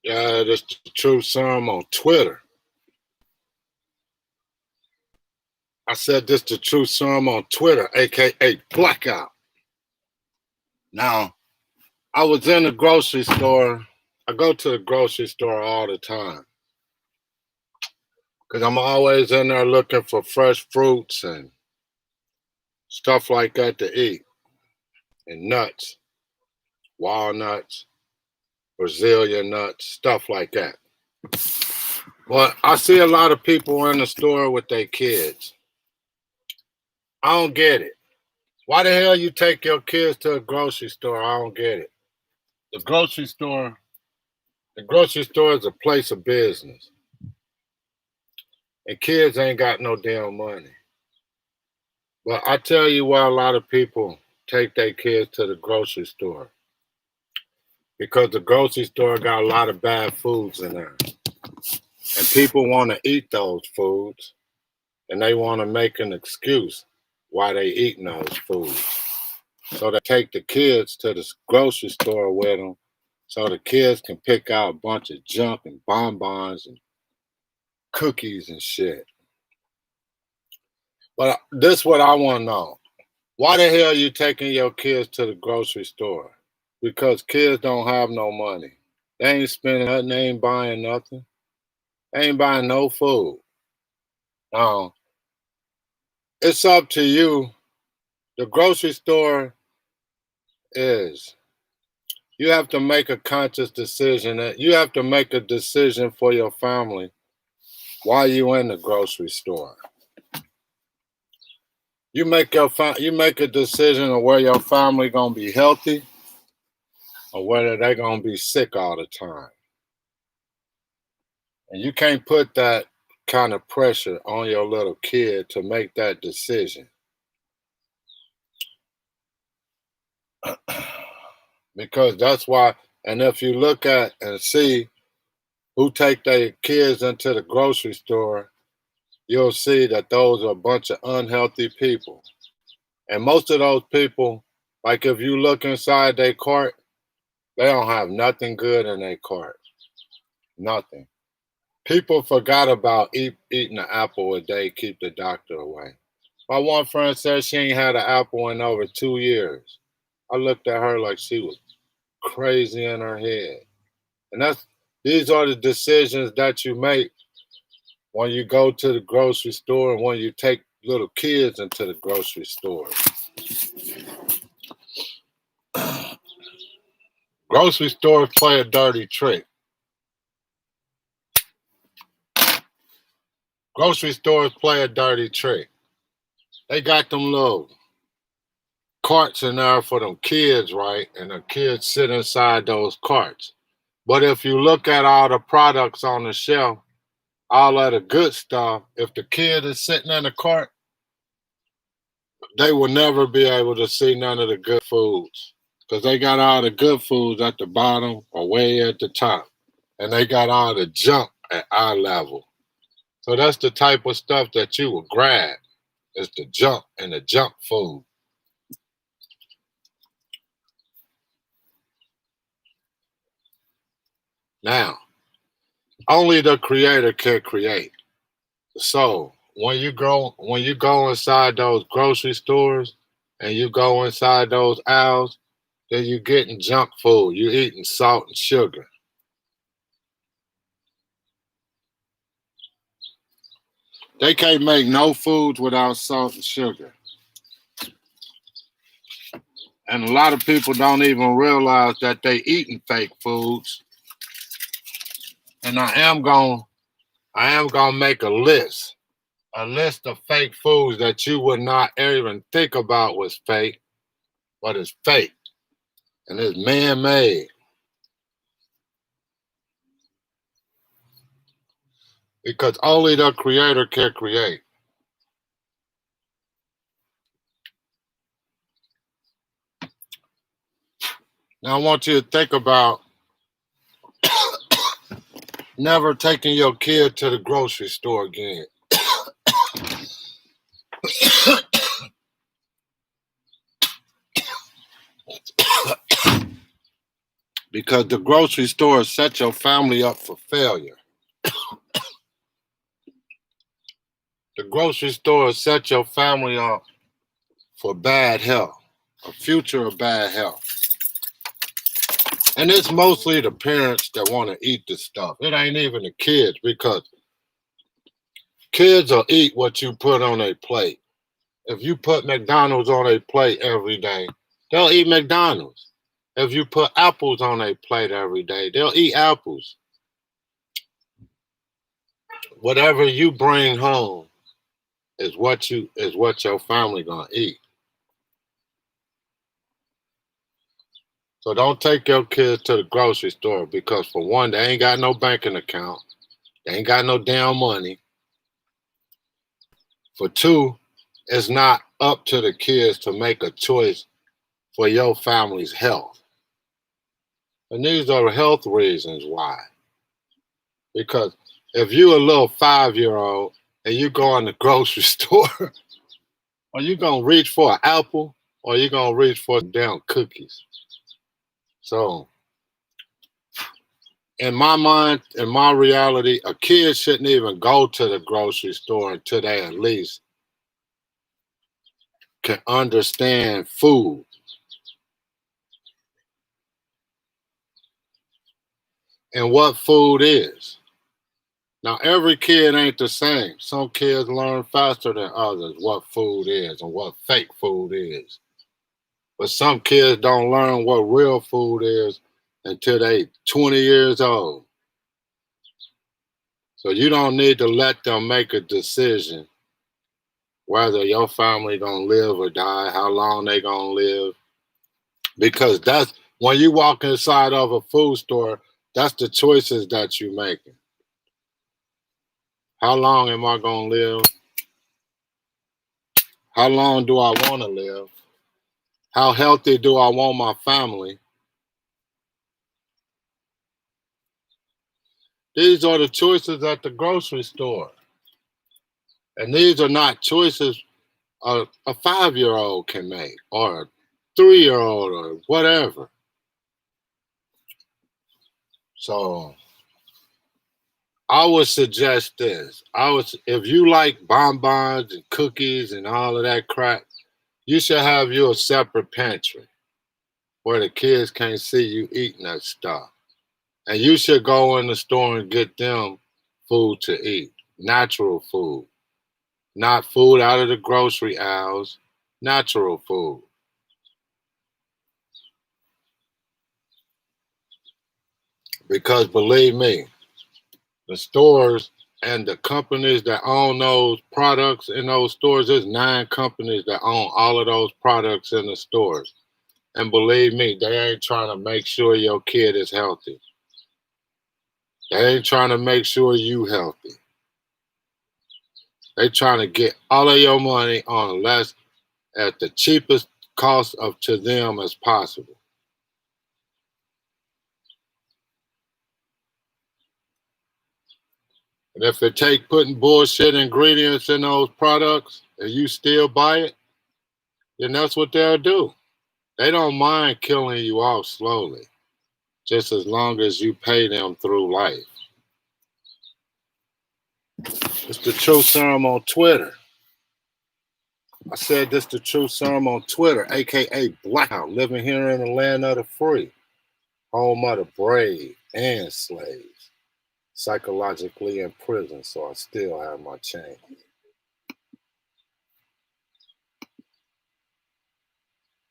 Yeah, that's the Truth Serum on Twitter. I said this the Truth Serum on Twitter, aka Blackout. Now, I was in the grocery store. I go to the grocery store all the time because I'm always in there looking for fresh fruits and stuff like that to eat, and nuts, walnuts, Brazilian nuts, stuff like that. Well, I see a lot of people in the store with their kids. I don't get it. Why the hell you take your kids to a grocery store? I don't get it. The grocery store, the grocery store is a place of business. And kids ain't got no damn money. But I tell you why a lot of people take their kids to the grocery store. Because the grocery store got a lot of bad foods in there. And people want to eat those foods. And they want to make an excuse why they eating those foods. So they take the kids to the grocery store with them so the kids can pick out a bunch of junk and bonbons and cookies and shit. But this is what I want to know. Why the hell you taking your kids to the grocery store? Because kids don't have no money. They ain't spending nothing, they ain't buying nothing. They ain't buying no food. Now, it's up to you. The grocery store is, you have to make a conscious decision. That you have to make a decision for your family while you in the grocery store. You make a decision of where your family gonna be healthy or whether they're gonna be sick all the time. And you can't put that kind of pressure on your little kid to make that decision. Because that's why, and if you look at and see who take their kids into the grocery store, you'll see that those are a bunch of unhealthy people. And most of those people, like if you look inside their cart, they don't have nothing good in their cart. Nothing. People forgot about eating an apple a day, keep the doctor away. My one friend said she ain't had an apple in over 2 years. I looked at her like she was crazy in her head. And these are the decisions that you make when you go to the grocery store and when you take little kids into the grocery store. Grocery stores play a dirty trick. Grocery stores play a dirty trick. They got them little carts in there for them kids, right? And the kids sit inside those carts. But if you look at all the products on the shelf, all of the good stuff, if the kid is sitting in the cart, they will never be able to see none of the good foods because they got all the good foods at the bottom or way at the top. And they got all the junk at eye level. So that's the type of stuff that you will grab. It's the junk and the junk food. Now, only the creator can create. So when you go inside those grocery stores and you go inside those aisles, then you getting junk food. You eating salt and sugar. They can't make no foods without salt and sugar. And a lot of people don't even realize that they eating fake foods. And I am gonna make a list of fake foods that you would not even think about was fake, but it's fake and it's man-made. Because only the creator can create. Now I want you to think about never taking your kid to the grocery store again. because the grocery store set your family up for failure. The grocery store set your family up for bad health, a future of bad health. And it's mostly the parents that want to eat the stuff. It ain't even the kids, because kids will eat what you put on a plate. If you put McDonald's on a plate every day, they'll eat McDonald's. If you put apples on a plate every day, they'll eat apples. Whatever you bring home is what your family gonna eat. So don't take your kids to the grocery store, because for one, they ain't got no banking account. They ain't got no damn money. For two, it's not up to the kids to make a choice for your family's health. And these are the health reasons why. Because if you a little 5-year-old and you go in the grocery store, are you gonna reach for an apple, or are you gonna reach for damn cookies? So in my mind, in my reality, a kid shouldn't even go to the grocery store until they at least can understand food. And what food is. Now, every kid ain't the same. Some kids learn faster than others what food is and what fake food is. But some kids don't learn what real food is until they 20 years old. So you don't need to let them make a decision whether your family gonna live or die, how long they gonna live. Because that's when you walk inside of a food store, that's the choices that you're making. How long am I gonna live? How long do I want to live? How healthy do I want my family? These are the choices at the grocery store. And these are not choices a 5-year-old can make, or a 3-year-old, or whatever. So I would suggest this. If you like bonbons and cookies and all of that crap, you should have you a separate pantry where the kids can't see you eating that stuff. And you should go in the store and get them food to eat, natural food, not food out of the grocery aisles, natural food. Because believe me, the stores and the companies that own those products in those stores, there's 9 companies that own all of those products in the stores. And believe me, they ain't trying to make sure your kid is healthy. They ain't trying to make sure you healthy. They trying to get all of your money on less at the cheapest cost of to them as possible. And if it take putting bullshit ingredients in those products and you still buy it, then that's what they'll do. They don't mind killing you off slowly, just as long as you pay them through life. It's the Truth Serum on Twitter. I said this the Truth Serum on Twitter, aka Blackout, living here in the land of the free, home of the brave and slaves, psychologically in prison, so I still have my chain.